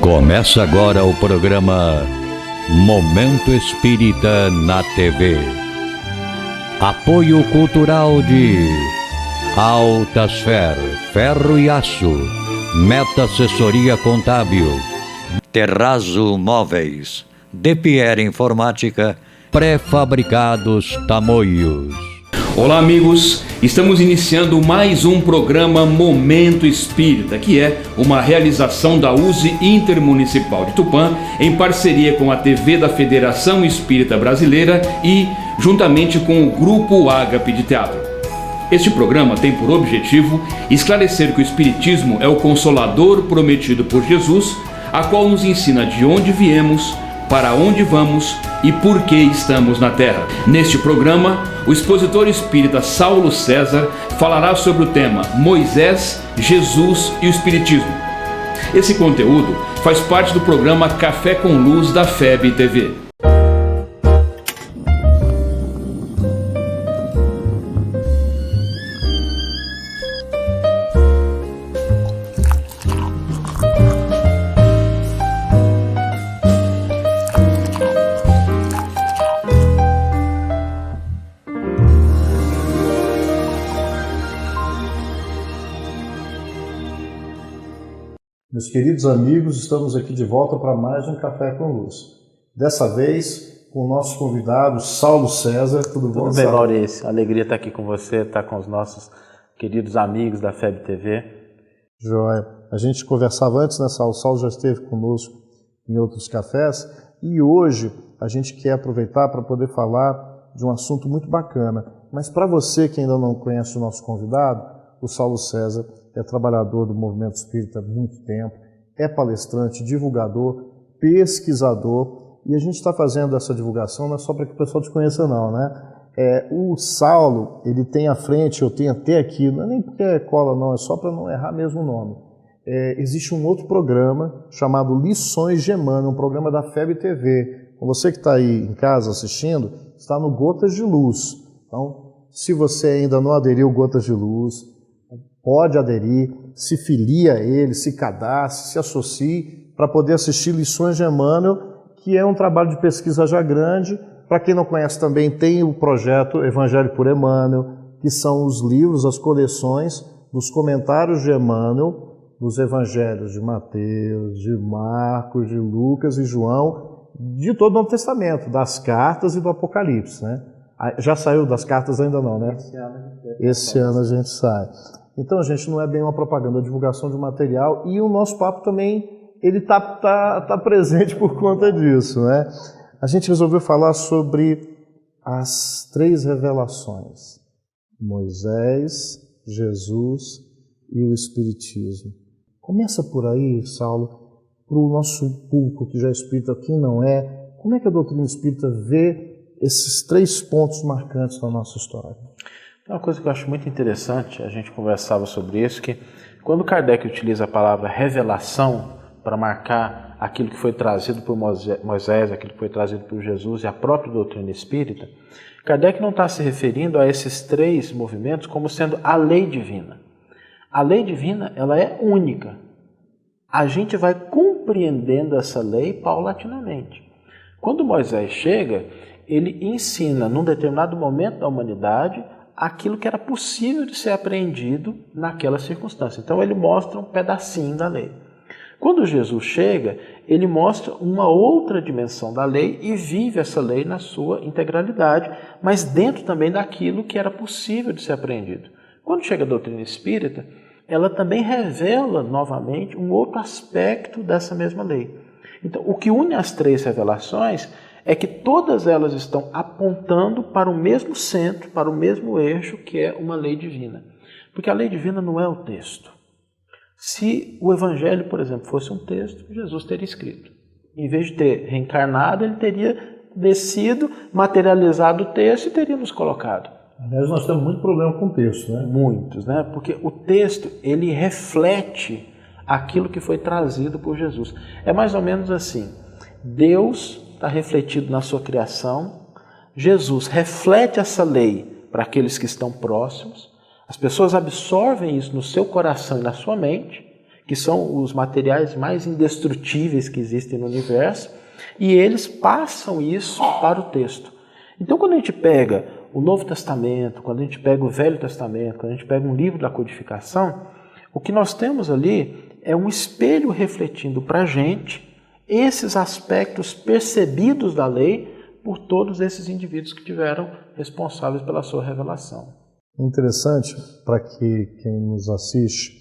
Começa agora o programa Momento Espírita na TV. Apoio cultural de Altasfer, Ferro e Aço, Meta Assessoria Contábil, Terrazzo Móveis, De Pierre Informática, Pré-fabricados Tamoios. Olá amigos, estamos iniciando mais um programa Momento Espírita, que é uma realização da USE Intermunicipal de Tupã, em parceria com a TV da Federação Espírita Brasileira e juntamente com o Grupo Ágape de Teatro. Este programa tem por objetivo esclarecer que o Espiritismo é o Consolador prometido por Jesus, a qual nos ensina de onde viemos, para onde vamos e por que estamos na Terra. Neste programa, o expositor espírita Saulo César falará sobre o tema Moisés, Jesus e o Espiritismo. Esse conteúdo faz parte do programa Café com Luz da FEB TV. Meus queridos amigos, estamos aqui de volta para mais um Café com Luz. Dessa vez, com o nosso convidado, Saulo César. Tudo bom, Tudo bem, Maurício? Alegria estar aqui com você, estar com os nossos queridos amigos da FEB TV. Joia. A gente conversava antes, né, Saulo? O Saulo já esteve conosco em outros cafés e hoje a gente quer aproveitar para poder falar de um assunto muito bacana. Mas para você que ainda não conhece o nosso convidado, o Saulo César é trabalhador do movimento espírita há muito tempo, é palestrante, divulgador, pesquisador, e a gente está fazendo essa divulgação não é só para que o pessoal te conheça não, né? O Saulo, ele tem à frente, eu tenho até aqui, não é nem porque é cola não, é só para não errar mesmo o nome. Existe um outro programa chamado Lições de Emmanuel, um programa da FEB TV. Com você que está aí em casa assistindo, está no Gotas de Luz. Então, se você ainda não aderiu ao Gotas de Luz, pode aderir, se filia a ele, se cadastre, se associe para poder assistir Lições de Emmanuel, que é um trabalho de pesquisa já grande. Para quem não conhece também, tem o projeto Evangelho por Emmanuel, que são os livros, as coleções dos comentários de Emmanuel, dos evangelhos de Mateus, de Marcos, de Lucas e João, de todo o Novo Testamento, das cartas e do Apocalipse, né? Já saiu das cartas ainda não, né? Esse ano a gente sai. Então, gente, não é bem uma propaganda, é divulgação de material e o nosso papo também, ele tá presente por conta disso, né? A gente resolveu falar sobre as três revelações, Moisés, Jesus e o Espiritismo. Começa por aí, Saulo, para o nosso público que já é espírita, quem não é, como é que a doutrina espírita vê esses três pontos marcantes da nossa história? Uma coisa que eu acho muito interessante, a gente conversava sobre isso, que quando Kardec utiliza a palavra revelação para marcar aquilo que foi trazido por Moisés, aquilo que foi trazido por Jesus e a própria doutrina espírita, Kardec não está se referindo a esses três movimentos como sendo a lei divina. A lei divina, ela é única. A gente vai compreendendo essa lei paulatinamente. Quando Moisés chega, ele ensina, num determinado momento da humanidade, aquilo que era possível de ser apreendido naquela circunstância. Então ele mostra um pedacinho da lei. Quando Jesus chega, ele mostra uma outra dimensão da lei e vive essa lei na sua integralidade, mas dentro também daquilo que era possível de ser apreendido. Quando chega a doutrina espírita, ela também revela novamente um outro aspecto dessa mesma lei. Então, o que une as três revelações é que todas elas estão apontando para o mesmo centro, para o mesmo eixo, que é uma lei divina. Porque a lei divina não é o texto. Se o Evangelho, por exemplo, fosse um texto, Jesus teria escrito. Em vez de ter reencarnado, ele teria descido, materializado o texto e teria nos colocado. Aliás, nós temos muito problema com o texto, né? Muitos, né? Porque o texto, ele reflete aquilo que foi trazido por Jesus. É mais ou menos assim, Deus está refletido na sua criação, Jesus reflete essa lei para aqueles que estão próximos, as pessoas absorvem isso no seu coração e na sua mente, que são os materiais mais indestrutíveis que existem no universo, e eles passam isso para o texto. Então, quando a gente pega o Novo Testamento, quando a gente pega o Velho Testamento, quando a gente pega um livro da codificação, o que nós temos ali é um espelho refletindo para a gente esses aspectos percebidos da lei por todos esses indivíduos que tiveram responsáveis pela sua revelação. Interessante para que quem nos assiste,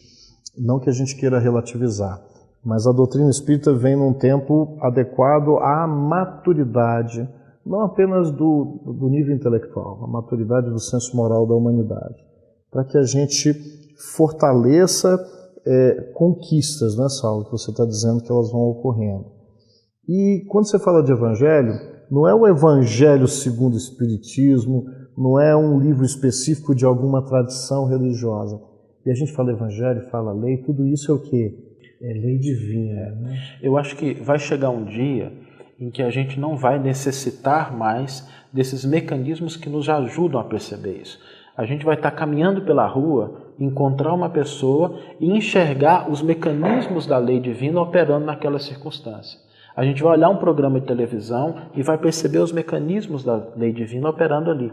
não que a gente queira relativizar, mas a doutrina espírita vem num tempo adequado à maturidade, não apenas do nível intelectual, a maturidade do senso moral da humanidade, para que a gente fortaleça conquistas, né, Saulo, que você está dizendo que elas vão ocorrendo. E quando você fala de evangelho, não é o evangelho segundo o Espiritismo, não é um livro específico de alguma tradição religiosa. E a gente fala evangelho, fala lei, tudo isso é o quê? É lei divina. Né? Eu acho que vai chegar um dia em que a gente não vai necessitar mais desses mecanismos que nos ajudam a perceber isso. A gente vai estar caminhando pela rua, encontrar uma pessoa e enxergar os mecanismos da lei divina operando naquela circunstância. A gente vai olhar um programa de televisão e vai perceber os mecanismos da lei divina operando ali.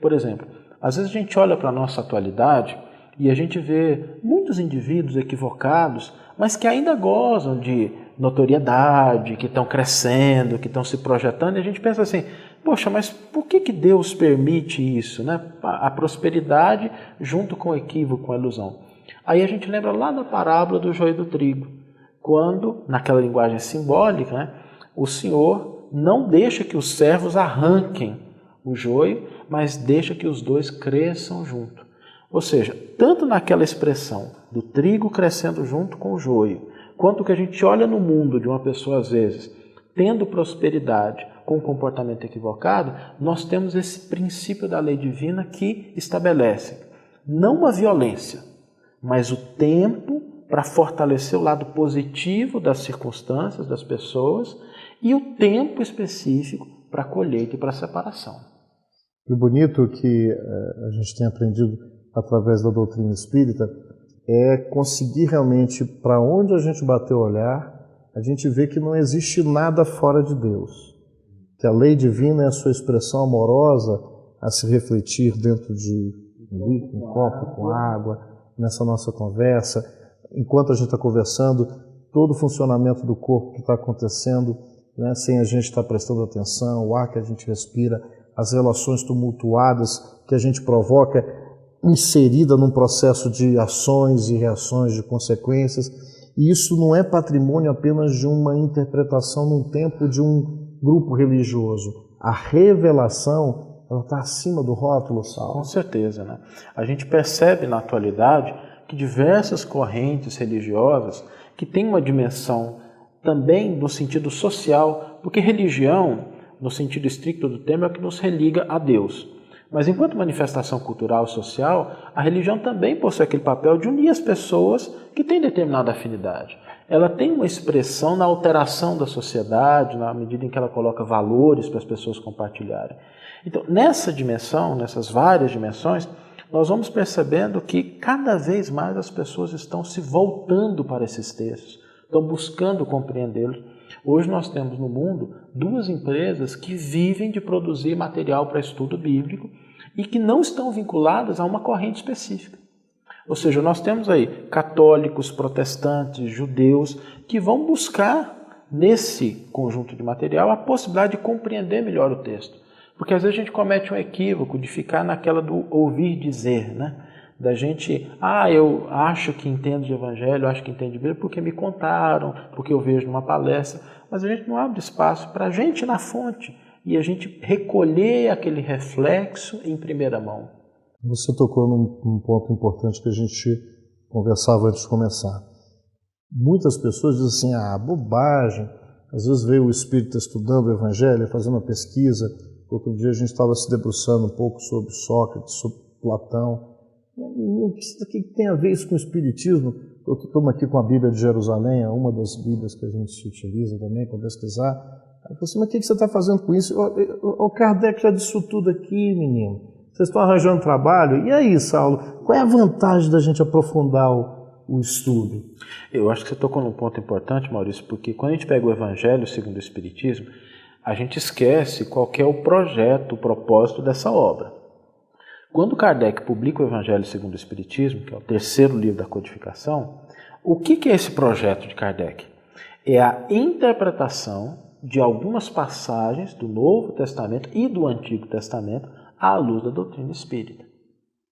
Por exemplo, às vezes a gente olha para a nossa atualidade e a gente vê muitos indivíduos equivocados, mas que ainda gozam de notoriedade, que estão crescendo, que estão se projetando, e a gente pensa assim, poxa, mas por que Deus permite isso, né? A prosperidade junto com o equívoco, com a ilusão. Aí a gente lembra lá da parábola do joio e do trigo, quando, naquela linguagem simbólica, né, o Senhor não deixa que os servos arranquem o joio, mas deixa que os dois cresçam junto. Ou seja, tanto naquela expressão do trigo crescendo junto com o joio, quanto que a gente olha no mundo de uma pessoa, às vezes, tendo prosperidade com um comportamento equivocado, nós temos esse princípio da lei divina que estabelece não uma violência, mas o tempo para fortalecer o lado positivo das circunstâncias, das pessoas, e o tempo específico para a colheita e para a separação. E o bonito que a gente tem aprendido através da doutrina espírita é conseguir realmente, para onde a gente bater o olhar, a gente vê que não existe nada fora de Deus. Que a lei divina é a sua expressão amorosa a se refletir dentro de um copo com água, nessa nossa conversa. Enquanto a gente está conversando, todo o funcionamento do corpo que está acontecendo, né, sem a gente estar prestando atenção, o ar que a gente respira, as relações tumultuadas que a gente provoca, inserida num processo de ações e reações, de consequências. E isso não é patrimônio apenas de uma interpretação num tempo de um grupo religioso. A revelação, ela está acima do rótulo, Saulo. Com certeza, né? A gente percebe na atualidade que diversas correntes religiosas que têm uma dimensão também no sentido social, porque religião, no sentido estricto do termo, é o que nos religa a Deus. Mas enquanto manifestação cultural e social, a religião também possui aquele papel de unir as pessoas que têm determinada afinidade. Ela tem uma expressão na alteração da sociedade, na medida em que ela coloca valores para as pessoas compartilharem. Então, nessa dimensão, nessas várias dimensões, nós vamos percebendo que cada vez mais as pessoas estão se voltando para esses textos, estão buscando compreendê-los. Hoje nós temos no mundo 2 empresas que vivem de produzir material para estudo bíblico e que não estão vinculadas a uma corrente específica. Ou seja, nós temos aí católicos, protestantes, judeus, que vão buscar nesse conjunto de material a possibilidade de compreender melhor o texto. Porque às vezes a gente comete um equívoco de ficar naquela do ouvir dizer, né? Da gente, eu acho que entendo de evangelho, acho que entendo de Bíblia porque me contaram, porque eu vejo numa palestra, mas a gente não abre espaço para a gente ir na fonte e a gente recolher aquele reflexo em primeira mão. Você tocou num ponto importante que a gente conversava antes de começar. Muitas pessoas dizem assim, bobagem, às vezes veio o espírita estudando o evangelho, fazendo uma pesquisa. Outro dia a gente estava se debruçando um pouco sobre Sócrates, sobre Platão. O que tem a ver isso com o espiritismo? Eu estou aqui com a Bíblia de Jerusalém, é uma das Bíblias que a gente utiliza também para pesquisar. Aí eu falei assim, mas o que você está fazendo com isso? O Kardec já disse tudo aqui, menino. Vocês estão arranjando trabalho? E aí, Saulo, qual é a vantagem da gente aprofundar o estudo? Eu acho que você tocou num ponto importante, Maurício, porque quando a gente pega o Evangelho segundo o Espiritismo, a gente esquece qual que é o projeto, o propósito dessa obra. Quando Kardec publica o Evangelho segundo o Espiritismo, que é o terceiro livro da codificação, o que é esse projeto de Kardec? É a interpretação de algumas passagens do Novo Testamento e do Antigo Testamento à luz da doutrina espírita.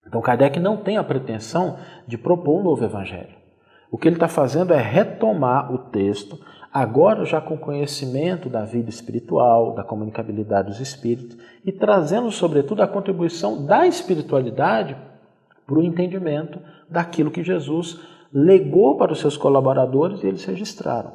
Então Kardec não tem a pretensão de propor um novo Evangelho. O que ele está fazendo é retomar o texto, agora já com conhecimento da vida espiritual, da comunicabilidade dos espíritos, e trazendo sobretudo a contribuição da espiritualidade para o entendimento daquilo que Jesus legou para os seus colaboradores e eles registraram.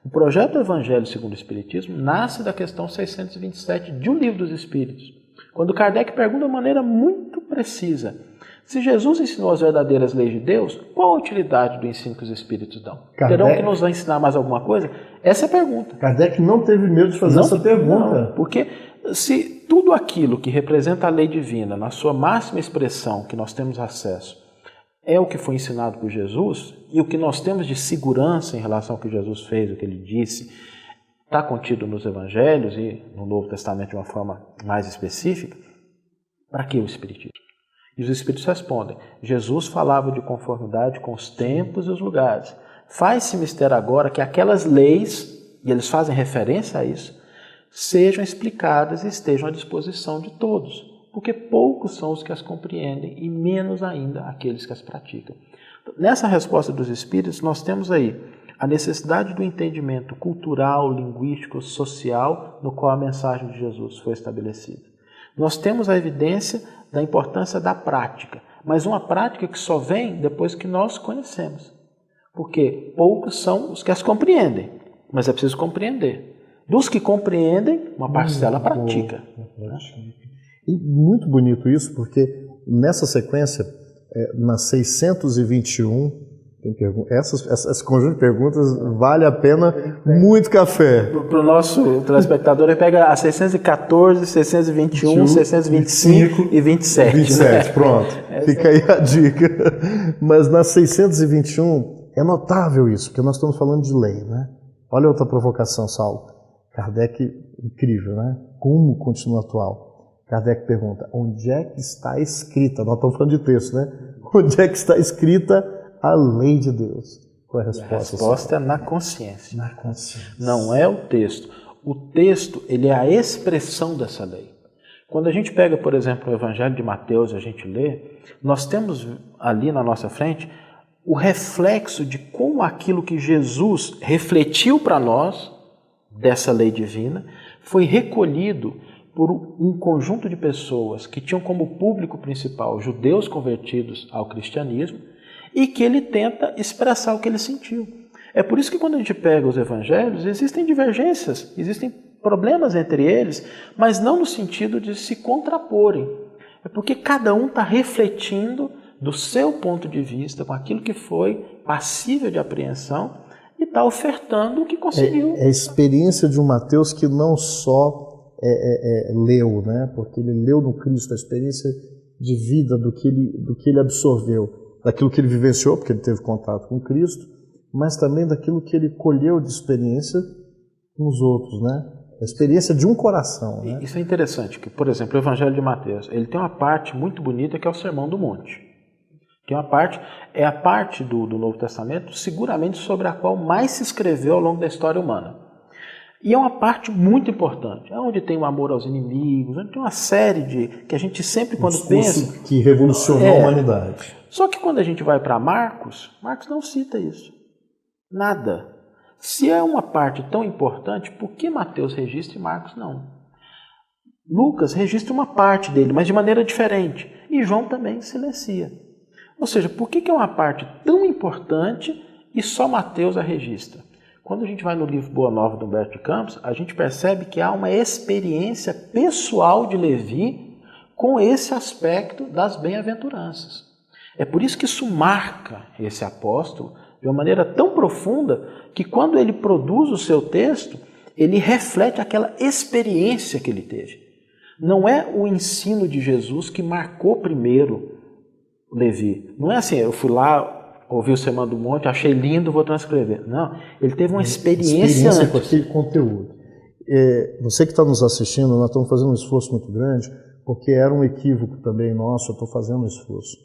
O projeto do Evangelho segundo o Espiritismo nasce da questão 627 de O Livro dos Espíritos, quando Kardec pergunta de maneira muito precisa: se Jesus ensinou as verdadeiras leis de Deus, qual a utilidade do ensino que os Espíritos dão? Terão que nos ensinar mais alguma coisa? Essa é a pergunta. Kardec não teve medo de fazer essa pergunta. Não, porque se tudo aquilo que representa a lei divina, na sua máxima expressão que nós temos acesso, é o que foi ensinado por Jesus, e o que nós temos de segurança em relação ao que Jesus fez, o que ele disse, está contido nos Evangelhos e no Novo Testamento de uma forma mais específica, para que o Espiritismo? E os Espíritos respondem: Jesus falava de conformidade com os tempos e os lugares. Faz-se mistério agora que aquelas leis, e eles fazem referência a isso, sejam explicadas e estejam à disposição de todos, porque poucos são os que as compreendem e menos ainda aqueles que as praticam. Nessa resposta dos Espíritos, nós temos aí a necessidade do entendimento cultural, linguístico, social, no qual a mensagem de Jesus foi estabelecida. Nós temos a evidência da importância da prática, mas uma prática que só vem depois que nós conhecemos, porque poucos são os que as compreendem, mas é preciso compreender. Dos que compreendem, uma parcela pratica. E muito bonito isso, porque nessa sequência, nas 621, esse conjunto de perguntas vale a pena muito café. Para o nosso telespectador, ele pega a 614, 621, 625 e 27. 27, né? Pronto. Fica aí a dica. Mas nas 621 é notável isso, porque nós estamos falando de lei, né? Olha outra provocação, Saulo. Kardec, incrível, né? Como continua atual? Kardec pergunta: onde é que está escrita? Nós estamos falando de texto, né? Onde é que está escrita a lei de Deus? Qual é a resposta? A resposta é na consciência. Na consciência. Não é o texto. O texto, ele é a expressão dessa lei. Quando a gente pega, por exemplo, o Evangelho de Mateus e a gente lê, nós temos ali na nossa frente o reflexo de como aquilo que Jesus refletiu para nós, dessa lei divina, foi recolhido por um conjunto de pessoas que tinham como público principal judeus convertidos ao cristianismo e que ele tenta expressar o que ele sentiu. É por isso que quando a gente pega os evangelhos, existem divergências, existem problemas entre eles, mas não no sentido de se contraporem. É porque cada um está refletindo do seu ponto de vista, com aquilo que foi passível de apreensão, e está ofertando o que conseguiu. É a experiência de um Mateus que não só leu, né? Porque ele leu no Cristo, a experiência de vida do que ele absorveu, daquilo que ele vivenciou, porque ele teve contato com Cristo, mas também daquilo que ele colheu de experiência com os outros, né? A experiência de um coração, né? Isso é interessante, que, por exemplo, o Evangelho de Mateus, ele tem uma parte muito bonita que é o Sermão do Monte. Que é a parte do Novo Testamento, seguramente sobre a qual mais se escreveu ao longo da história humana. E é uma parte muito importante, é onde tem o amor aos inimigos, onde tem uma série de... que a gente sempre, quando pensa... que revolucionou a humanidade. Só que quando a gente vai para Marcos não cita isso. Nada. Se é uma parte tão importante, por que Mateus registra e Marcos não? Lucas registra uma parte dele, mas de maneira diferente. E João também silencia. Ou seja, por que é uma parte tão importante e só Mateus a registra? Quando a gente vai no livro Boa Nova de Humberto de Campos, a gente percebe que há uma experiência pessoal de Levi com esse aspecto das bem-aventuranças. É por isso que isso marca esse apóstolo de uma maneira tão profunda que quando ele produz o seu texto, ele reflete aquela experiência que ele teve. Não é o ensino de Jesus que marcou primeiro Levi. Não é assim, eu fui lá, ouvi o Sermão do Monte, achei lindo, vou transcrever. Não, ele teve uma experiência antes. Com aquele conteúdo. Você que está nos assistindo, nós estamos fazendo um esforço muito grande, porque era um equívoco também nosso, eu estou fazendo um esforço,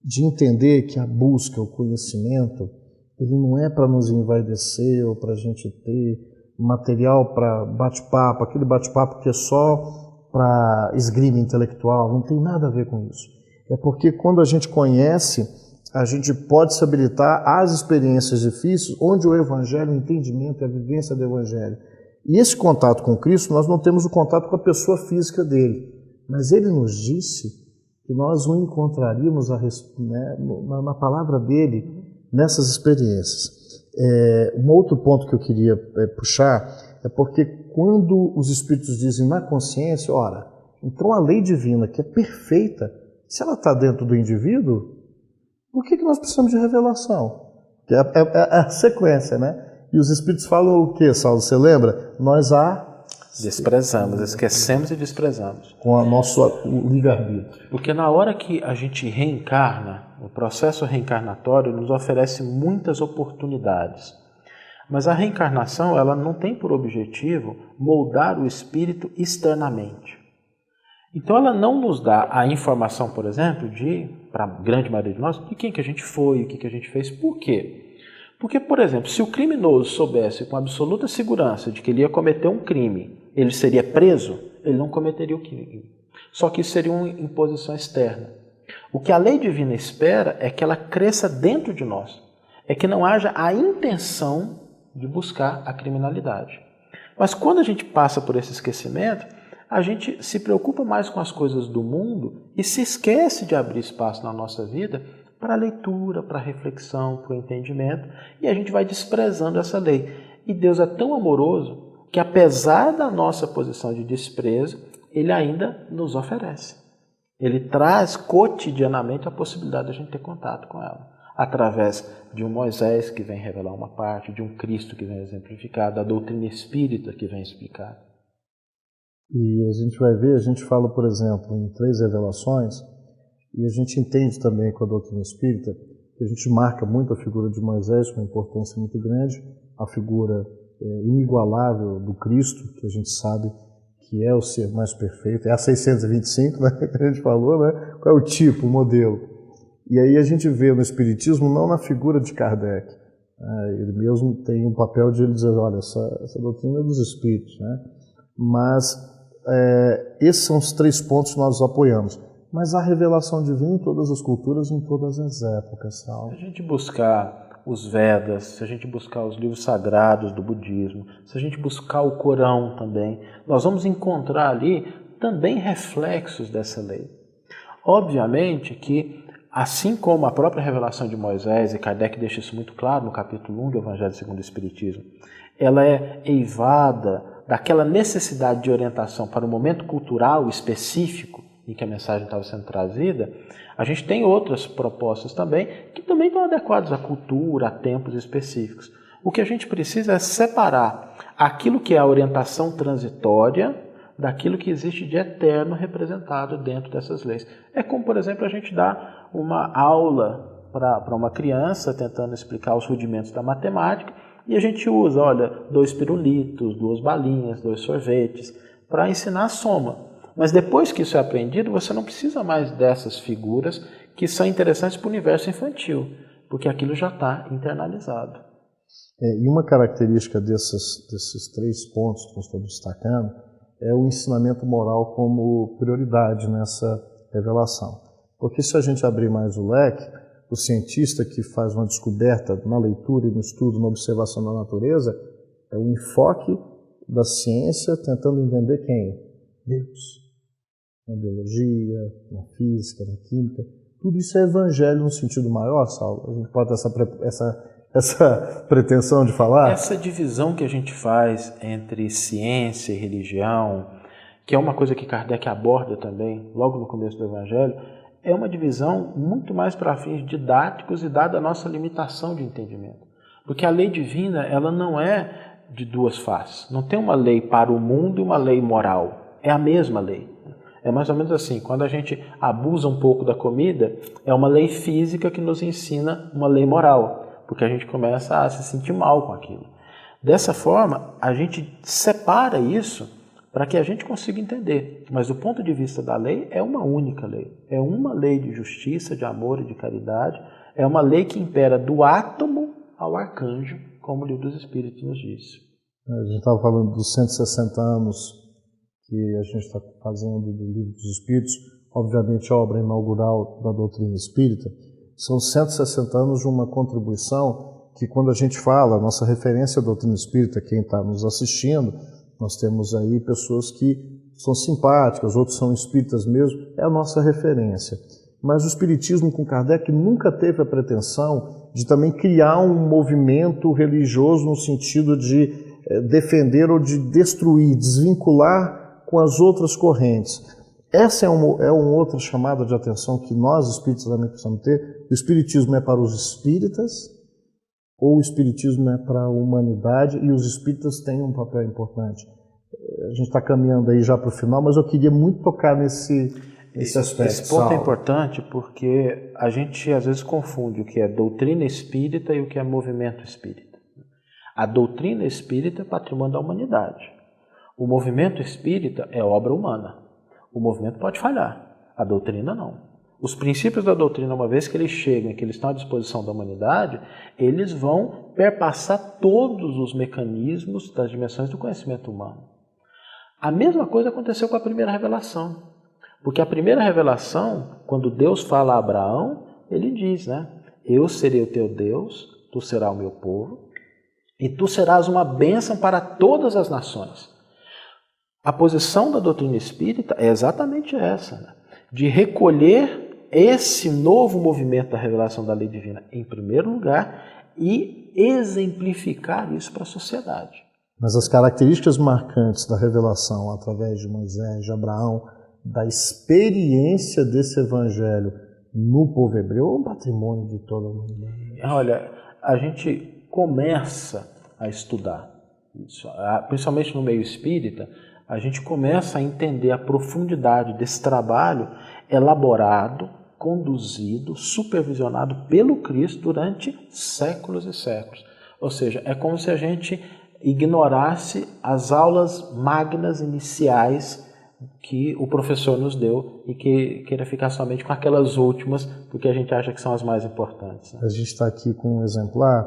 de entender que a busca, o conhecimento, ele não é para nos envaidecer ou para a gente ter material para bate-papo, aquele bate-papo que é só para esgrima intelectual, não tem nada a ver com isso. É porque quando a gente conhece, a gente pode se habilitar às experiências difíceis, onde o Evangelho, o entendimento e a vivência do Evangelho. E esse contato com Cristo, nós não temos o contato com a pessoa física dele, mas ele nos disse que nós o encontraríamos na palavra dele, nessas experiências. Um outro ponto que eu queria puxar é porque quando os Espíritos dizem na consciência, ora, então a lei divina, que é perfeita, se ela está dentro do indivíduo, por que nós precisamos de revelação? Que é a sequência, né? E os Espíritos falam o quê, Saulo? Você lembra? Nós desprezamos, esquecemos e desprezamos. Com o nosso livre-arbítrio. Porque na hora que a gente reencarna, o processo reencarnatório nos oferece muitas oportunidades. Mas a reencarnação, ela não tem por objetivo moldar o espírito externamente. Então ela não nos dá a informação, por exemplo, para a grande maioria de nós, de quem que a gente foi, o que a gente fez, por quê? Porque, por exemplo, se o criminoso soubesse com absoluta segurança de que ele ia cometer um crime, ele seria preso, ele não cometeria o crime. Só que isso seria uma imposição externa. O que a lei divina espera é que ela cresça dentro de nós, é que não haja a intenção de buscar a criminalidade. Mas quando a gente passa por esse esquecimento, a gente se preocupa mais com as coisas do mundo e se esquece de abrir espaço na nossa vida para a leitura, para a reflexão, para o entendimento, e a gente vai desprezando essa lei. E Deus é tão amoroso que, apesar da nossa posição de desprezo, Ele ainda nos oferece. Ele traz cotidianamente a possibilidade de a gente ter contato com ela, através de um Moisés que vem revelar uma parte, de um Cristo que vem exemplificar, da doutrina espírita que vem explicar. E a gente vai ver, a gente fala, por exemplo, em 3 revelações, e a gente entende também com a doutrina espírita que a gente marca muito a figura de Moisés com uma importância muito grande, a figura inigualável do Cristo, que a gente sabe que é o ser mais perfeito, é a 625, né, que a gente falou, né? Qual é o tipo, o modelo? E aí a gente vê no Espiritismo, não na figura de Kardec, ele mesmo tem um papel de ele dizer, olha, essa doutrina é dos Espíritos, né? Mas esses são os 3 pontos que nós apoiamos. Mas a revelação divina em todas as culturas, em todas as épocas. Tal. Se a gente buscar os Vedas, se a gente buscar os livros sagrados do budismo, se a gente buscar o Corão também, nós vamos encontrar ali também reflexos dessa lei. Obviamente que, assim como a própria revelação de Moisés, e Kardec deixa isso muito claro no capítulo 1 do Evangelho segundo o Espiritismo, ela é eivada daquela necessidade de orientação para um momento cultural específico em que a mensagem estava sendo trazida, a gente tem outras propostas também, que também estão adequadas à cultura, a tempos específicos. O que a gente precisa é separar aquilo que é a orientação transitória daquilo que existe de eterno representado dentro dessas leis. É como, por exemplo, a gente dá uma aula para uma criança tentando explicar os rudimentos da matemática e a gente usa, olha, 2 pirulitos, 2 balinhas, 2 sorvetes, para ensinar a soma. Mas depois que isso é aprendido, você não precisa mais dessas figuras que são interessantes para o universo infantil, porque aquilo já está internalizado. E uma característica desses 3 pontos que nós estamos destacando é o ensinamento moral como prioridade nessa revelação. Porque se a gente abrir mais o leque, o cientista que faz uma descoberta na leitura e no estudo, na observação da natureza, é o enfoque da ciência tentando entender quem? Deus. Na biologia, na física, na química, tudo isso é evangelho no sentido maior, Saulo? A gente pode ter essa pretensão de falar? Essa divisão que a gente faz entre ciência e religião, que é uma coisa que Kardec aborda também, logo no começo do Evangelho, é uma divisão muito mais para fins didáticos e dada a nossa limitação de entendimento. Porque a lei divina, ela não é de 2 faces. Não tem uma lei para o mundo e uma lei moral. É a mesma lei. É mais ou menos assim, quando a gente abusa um pouco da comida, é uma lei física que nos ensina uma lei moral, porque a gente começa a se sentir mal com aquilo. Dessa forma, a gente separa isso para que a gente consiga entender. Mas do ponto de vista da lei, é uma única lei. É uma lei de justiça, de amor e de caridade. É uma lei que impera do átomo ao arcanjo, como o Livro dos Espíritos nos diz. A gente estava falando dos 160 anos que a gente está fazendo do Livro dos Espíritos, obviamente a obra inaugural da doutrina espírita. São 160 anos de uma contribuição que, quando a gente fala, a nossa referência à doutrina espírita, quem está nos assistindo, nós temos aí pessoas que são simpáticas, outros são espíritas mesmo, é a nossa referência. Mas o espiritismo com Kardec nunca teve a pretensão de também criar um movimento religioso no sentido de defender ou de destruir, desvincular com as outras correntes. Essa é uma outra chamada de atenção que nós, espíritas, também precisamos ter. O espiritismo é para os espíritas ou o espiritismo é para a humanidade, e os espíritas têm um papel importante? A gente está caminhando aí já para o final, mas eu queria muito tocar nesse aspecto. Esse ponto é importante porque a gente às vezes confunde o que é doutrina espírita e o que é movimento espírita. A doutrina espírita é patrimônio da humanidade. O movimento espírita é obra humana. O movimento pode falhar, a doutrina não. Os princípios da doutrina, uma vez que eles chegam e que eles estão à disposição da humanidade, eles vão perpassar todos os mecanismos das dimensões do conhecimento humano. A mesma coisa aconteceu com a primeira revelação. Porque a primeira revelação, quando Deus fala a Abraão, ele diz, né? Eu serei o teu Deus, tu serás o meu povo, e tu serás uma bênção para todas as nações. A posição da doutrina espírita é exatamente essa, né? De recolher esse novo movimento da revelação da lei divina em primeiro lugar e exemplificar isso para a sociedade. Mas as características marcantes da revelação através de Moisés, de Abraão, da experiência desse evangelho no povo hebreu, é um patrimônio de toda a humanidade. Olha, a gente começa a estudar isso, principalmente no meio espírita, a gente começa a entender a profundidade desse trabalho elaborado, conduzido, supervisionado pelo Cristo durante séculos e séculos. Ou seja, é como se a gente ignorasse as aulas magnas iniciais que o professor nos deu e que queira ficar somente com aquelas últimas, porque a gente acha que são as mais importantes, né? A gente está aqui com um exemplar,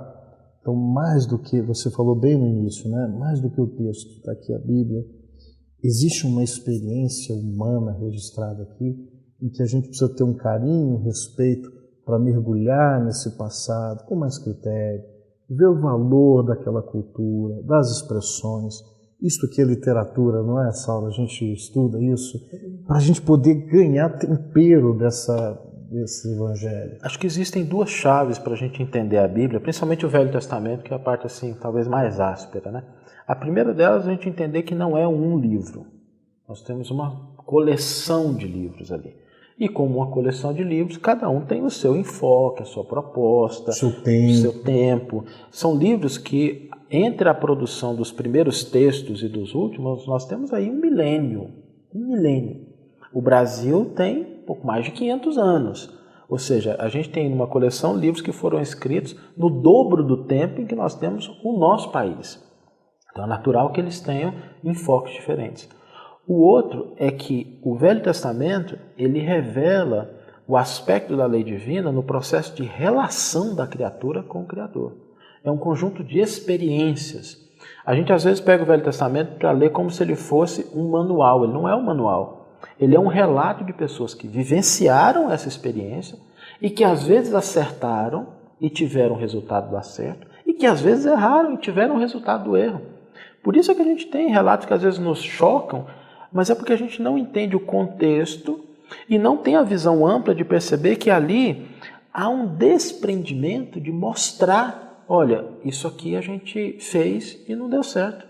então mais do que, você falou bem no início, né? Mais do que o texto, está aqui a Bíblia. Existe uma experiência humana registrada aqui em que a gente precisa ter um carinho, um respeito para mergulhar nesse passado com mais critério, ver o valor daquela cultura, das expressões. Isto que é literatura, não é, Saulo? A gente estuda isso para a gente poder ganhar tempero desse evangelho. Acho que existem duas chaves para a gente entender a Bíblia, principalmente o Velho Testamento, que é a parte assim, talvez mais áspera, né? A primeira delas é a gente entender que não é um livro. Nós temos uma coleção de livros ali. E como uma coleção de livros, cada um tem o seu enfoque, a sua proposta, o seu tempo. São livros que, entre a produção dos primeiros textos e dos últimos, nós temos aí um milênio. O Brasil tem pouco mais de 500 anos. Ou seja, a gente tem uma coleção livros que foram escritos no dobro do tempo em que nós temos o nosso país. Então é natural que eles tenham enfoques diferentes. O outro é que o Velho Testamento ele revela o aspecto da lei divina no processo de relação da criatura com o Criador. É um conjunto de experiências. A gente às vezes pega o Velho Testamento para ler como se ele fosse um manual. Ele não é um manual. Ele é um relato de pessoas que vivenciaram essa experiência e que às vezes acertaram e tiveram o resultado do acerto e que às vezes erraram e tiveram o resultado do erro. Por isso é que a gente tem relatos que às vezes nos chocam, mas é porque a gente não entende o contexto e não tem a visão ampla de perceber que ali há um desprendimento de mostrar, olha, isso aqui a gente fez e não deu certo.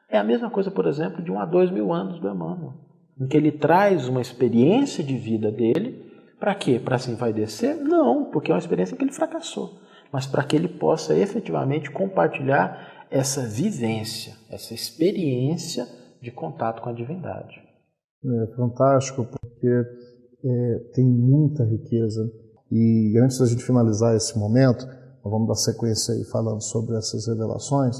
É a mesma coisa, por exemplo, de 1 a 2 mil anos do Emmanuel, em que ele traz uma experiência de vida dele, para quê? Para assim vai descer? Não, porque é uma experiência que ele fracassou, mas para que ele possa efetivamente compartilhar essa vivência, essa experiência de contato com a divindade. É fantástico porque tem muita riqueza. E antes da gente finalizar esse momento, nós vamos dar sequência aí falando sobre essas revelações.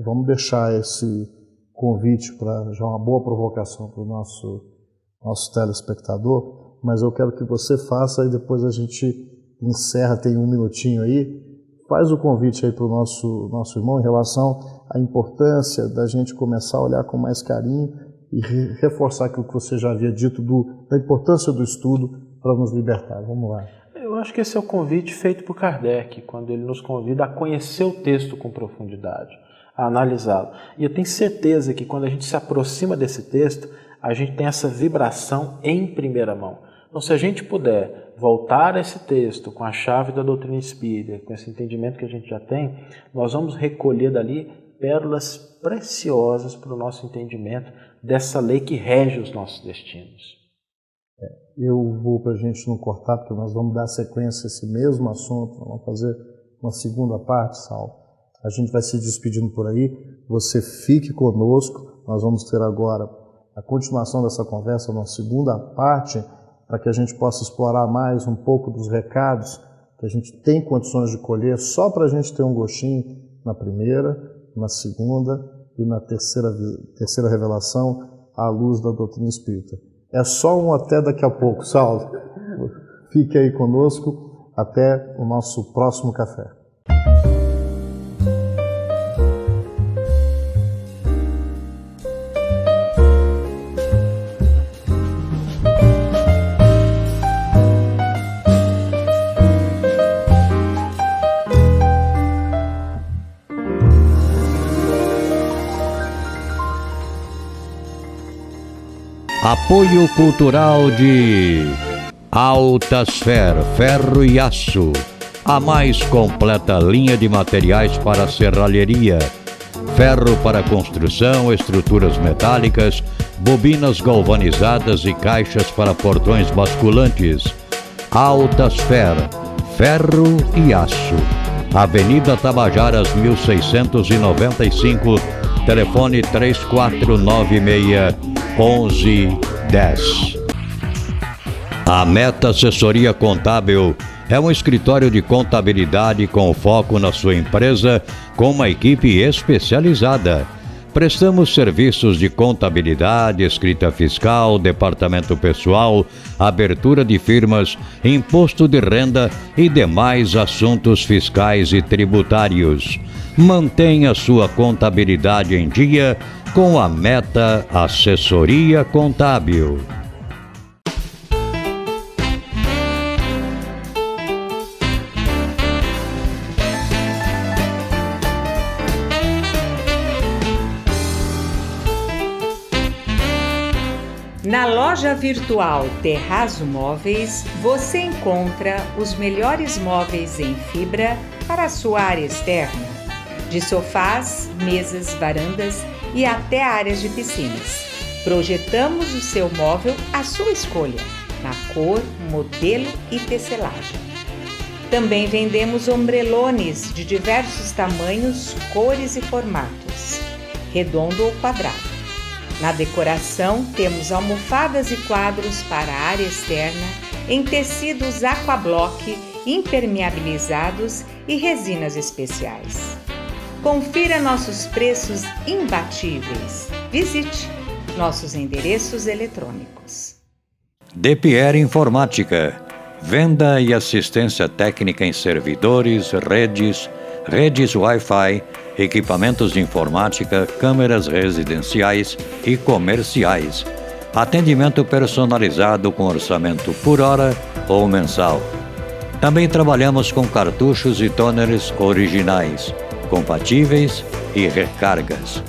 Vamos deixar esse convite para já uma boa provocação para o nosso telespectador, mas eu quero que você faça e depois a gente encerra, tem um minutinho aí, faz o convite aí para o nosso irmão em relação à importância da gente começar a olhar com mais carinho e reforçar aquilo que você já havia dito da importância do estudo para nos libertar. Vamos lá. Eu acho que esse é o convite feito por Kardec, quando ele nos convida a conhecer o texto com profundidade, a analisá-lo. E eu tenho certeza que quando a gente se aproxima desse texto, a gente tem essa vibração em primeira mão. Então, se a gente puder voltar a esse texto com a chave da doutrina espírita, com esse entendimento que a gente já tem, nós vamos recolher dali pérolas preciosas para o nosso entendimento dessa lei que rege os nossos destinos. Eu vou, para a gente não cortar, porque nós vamos dar sequência a esse mesmo assunto, vamos fazer uma segunda parte, Saulo. A gente vai se despedindo por aí, você fique conosco, nós vamos ter agora a continuação dessa conversa, uma segunda parte, para que a gente possa explorar mais um pouco dos recados que a gente tem condições de colher, só para a gente ter um gostinho na primeira, na segunda e na terceira revelação à luz da doutrina espírita. É só um até daqui a pouco, Saulo. Fique aí conosco até o nosso próximo café. Apoio cultural de Altasfer, ferro e aço, a mais completa linha de materiais para serralheria, ferro para construção, estruturas metálicas, bobinas galvanizadas e caixas para portões basculantes. Altasfer, ferro e aço, Avenida Tabajaras 1695, telefone 3496-1110. A Meta Assessoria Contábil é um escritório de contabilidade com foco na sua empresa, com uma equipe especializada. Prestamos serviços de contabilidade, escrita fiscal, departamento pessoal, abertura de firmas, imposto de renda e demais assuntos fiscais e tributários. Mantenha sua contabilidade em dia com a Meta Assessoria Contábil. Na loja virtual Terrazo Móveis, você encontra os melhores móveis em fibra para a sua área externa, de sofás, mesas, varandas e até áreas de piscinas. Projetamos o seu móvel à sua escolha, na cor, modelo e tecelagem. Também vendemos ombrelones de diversos tamanhos, cores e formatos, redondo ou quadrado. Na decoração, temos almofadas e quadros para a área externa em tecidos aquablock, impermeabilizados e resinas especiais. Confira nossos preços imbatíveis. Visite nossos endereços eletrônicos. DPR Informática. Venda e assistência técnica em servidores, redes Wi-Fi, equipamentos de informática, câmeras residenciais e comerciais. Atendimento personalizado com orçamento por hora ou mensal. Também trabalhamos com cartuchos e toners originais, compatíveis e recargas.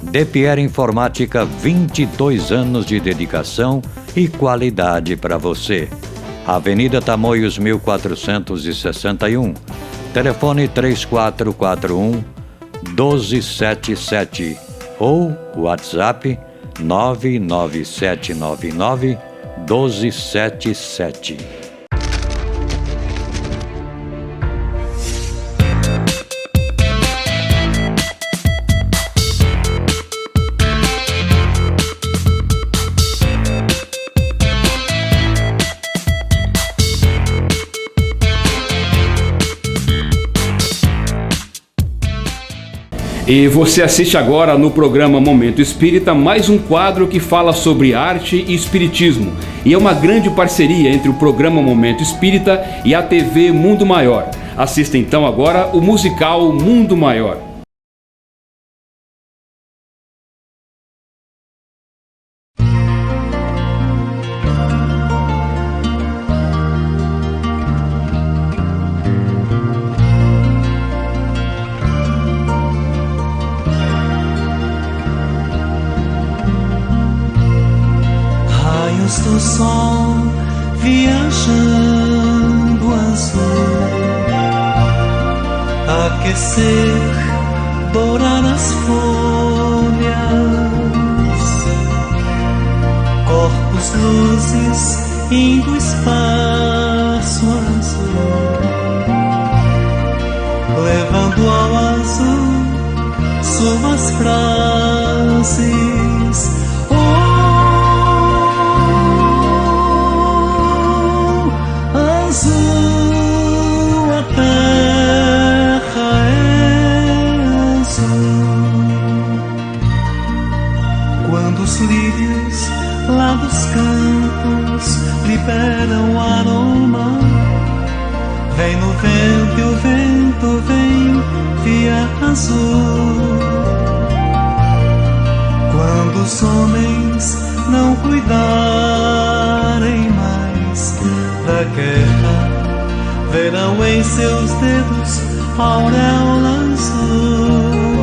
DPR Informática, 22 anos de dedicação e qualidade para você. Avenida Tamoios 1461. Telefone 3441-1277 ou WhatsApp 99799-1277. E você assiste agora no programa Momento Espírita mais um quadro que fala sobre arte e espiritismo. E é uma grande parceria entre o programa Momento Espírita e a TV Mundo Maior. Assista então agora o musical Mundo Maior. Do sol viajando azul, aquecer, dourar as folhas, corpos, luzes, indo espaço azul, levando ao azul suas frases. Os lírios lá dos campos liberam aroma. Vem no vento e o vento vem via azul. Quando os homens não cuidarem mais da guerra, verão em seus dedos a auréola azul.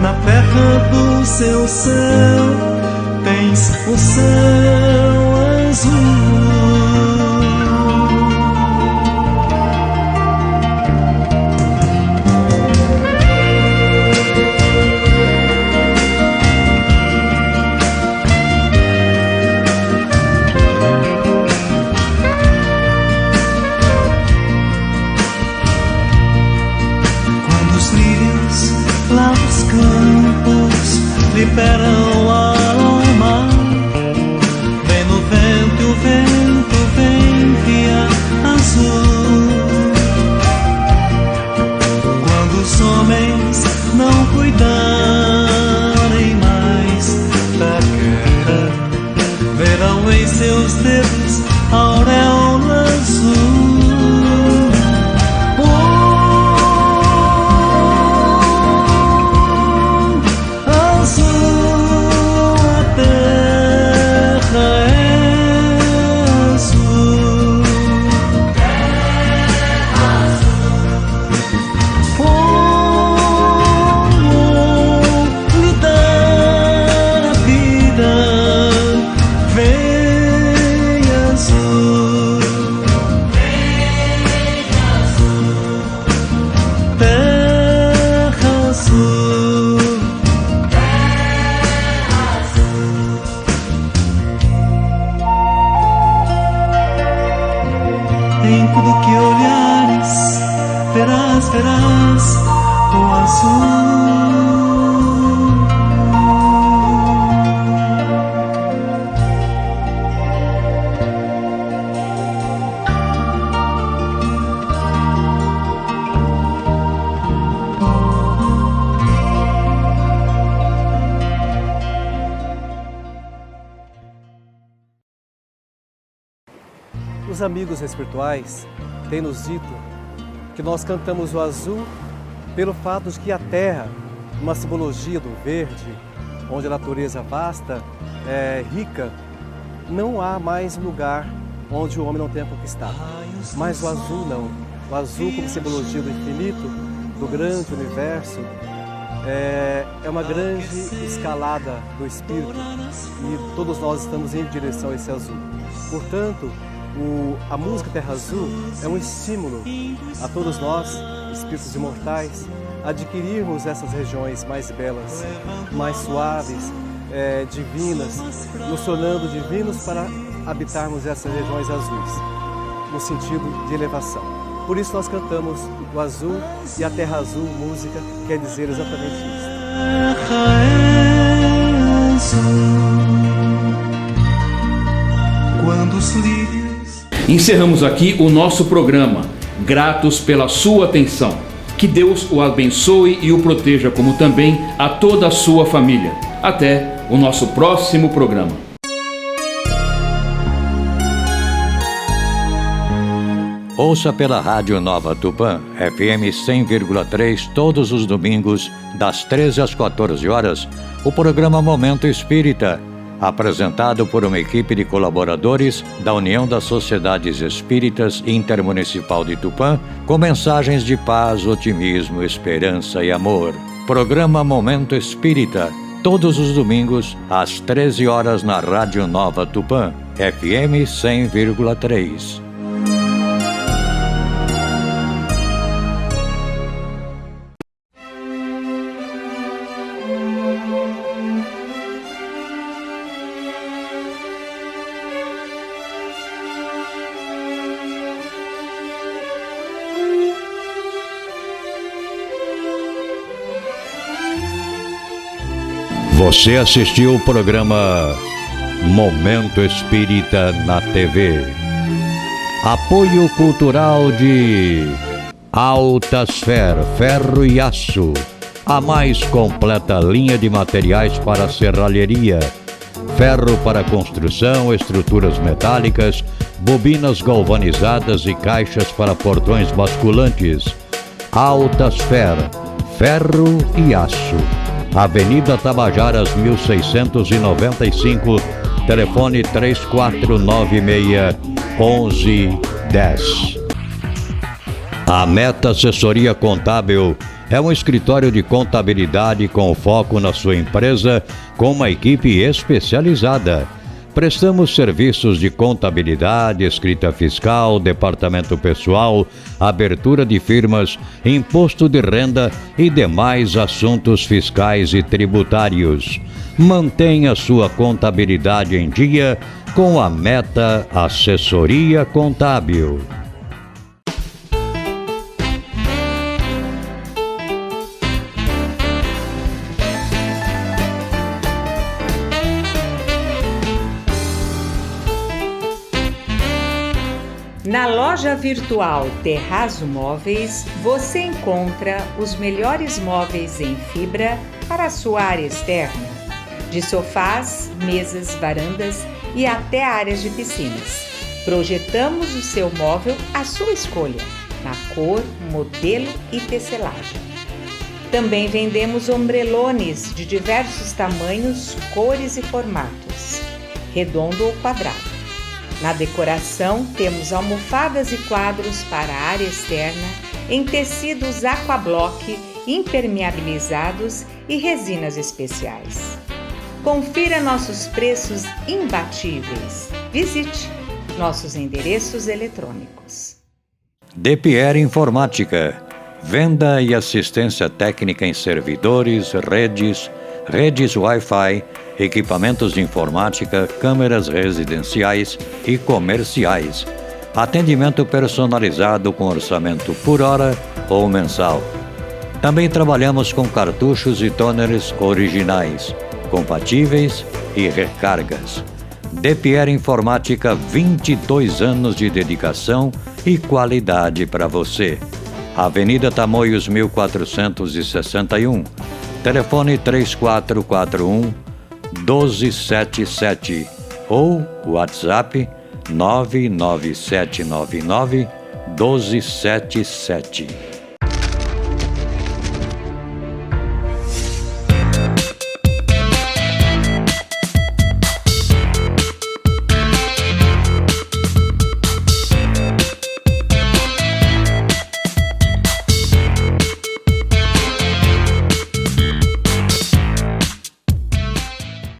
Na terra do seu céu tens o céu azul. Liberam a alma. Vem no vento e o vento vem via azul. Quando os homens não cuidarem mais da guerra, verão em seus dedos a auréola azul. Verás o azul. Os amigos espirituais têm nos dito que nós cantamos o azul pelo fato de que a terra, uma simbologia do verde, onde a natureza vasta, é rica, não há mais um lugar onde o homem não tenha conquistado. Mas o azul não. O azul como simbologia do infinito, do grande universo, é uma grande escalada do Espírito e todos nós estamos em direção a esse azul. Portanto, a música Terra Azul é um estímulo a todos nós, espíritos imortais, adquirirmos essas regiões mais belas, mais suaves, divinas, nos tornando divinos para habitarmos essas regiões azuis, no sentido de elevação. Por isso nós cantamos o azul e a Terra Azul, música, quer dizer exatamente isso. Terra é azul, quando os lírios... Encerramos aqui o nosso programa, gratos pela sua atenção. Que Deus o abençoe e o proteja, como também a toda a sua família. Até o nosso próximo programa. Ouça pela Rádio Nova Tupã, FM 100,3, todos os domingos, das 13 às 14 horas, o programa Momento Espírita, apresentado por uma equipe de colaboradores da União das Sociedades Espíritas Intermunicipal de Tupã, com mensagens de paz, otimismo, esperança e amor. Programa Momento Espírita, todos os domingos, às 13 horas na Rádio Nova Tupã, FM 100,3. Você assistiu o programa Momento Espírita na TV. Apoio cultural de Altasfer, Ferro e Aço, a mais completa linha de materiais para serralheria, ferro para construção, estruturas metálicas, bobinas galvanizadas e caixas para portões basculantes. Altasfer, Ferro e Aço. Avenida Tabajaras 1695, telefone 3496-1110. A Meta Assessoria Contábil é um escritório de contabilidade com foco na sua empresa, com uma equipe especializada. Prestamos serviços de contabilidade, escrita fiscal, departamento pessoal, abertura de firmas, imposto de renda e demais assuntos fiscais e tributários. Mantenha sua contabilidade em dia com a Meta Assessoria Contábil. Na loja virtual Terrazo Móveis, você encontra os melhores móveis em fibra para a sua área externa, de sofás, mesas, varandas e até áreas de piscinas. Projetamos o seu móvel à sua escolha, na cor, modelo e tecelagem. Também vendemos ombrelones de diversos tamanhos, cores e formatos, redondo ou quadrado. Na decoração, temos almofadas e quadros para a área externa em tecidos aquablock, impermeabilizados e resinas especiais. Confira nossos preços imbatíveis. Visite nossos endereços eletrônicos. DPR Informática. Venda e assistência técnica em servidores, redes Wi-Fi, equipamentos de informática, câmeras residenciais e comerciais. Atendimento personalizado com orçamento por hora ou mensal. Também trabalhamos com cartuchos e toners originais, compatíveis e recargas. DPR Informática, 22 anos de dedicação e qualidade para você. Avenida Tamoios 1461. Telefone 3441-1277 ou WhatsApp 99799-1277.